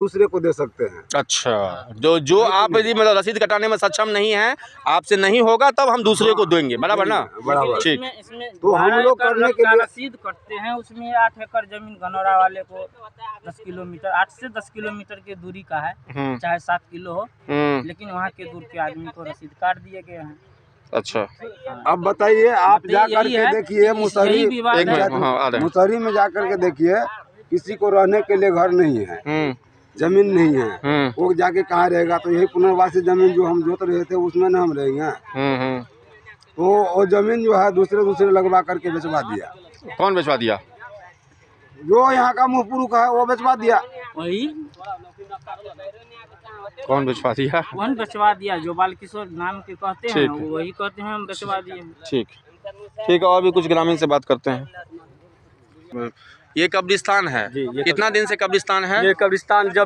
दूसरे को दे सकते हैं। अच्छा, जो आप यदि मतलब रसीद कटाने में सक्षम नहीं है, आपसे नहीं होगा तब हम दूसरे को देंगे, बराबर ना? बराबर। ठीक। इसमें तो हम लोग करने के लिए रसीद कटते हैं, उसमें 8 एकड़ जमीन घनौरा वाले को 10 किलोमीटर 8 से 10 किलोमीटर की दूरी का है, चाहे 7 किलो हो, लेकिन वहाँ के दूर के आदमी को रसीद काट दिए गए हैं। अच्छा, अब बताइए, आप जा करके देखिए मुसहरी, मुसहरी में जा करके देखिए, किसी को रहने के लिए घर नहीं है, जमीन नहीं है, वो जाके कहाँ रहेगा? तो यही पुनर्वासी जमीन जो हम जोत रहे थे उसमें ना हम रहेंगे। तो वो जमीन जो है दूसरे लगवा करके बेचवा दिया। कौन बेचवा दिया? जो यहाँ का मुँहपुरुष है वो बेचवा दिया। वही कौन बेचवा दिया? कौन बेचवा दिया? जो बाल किशोर नाम के कहते हैं, वही कहते हैं हम बेचवा दिए। ठीक ठीक है, और भी कुछ ग्रामीण से बात करते हैं। ये कब्रिस्तान है, कितना दिन से कब्रिस्तान है? ये कब्रिस्तान जब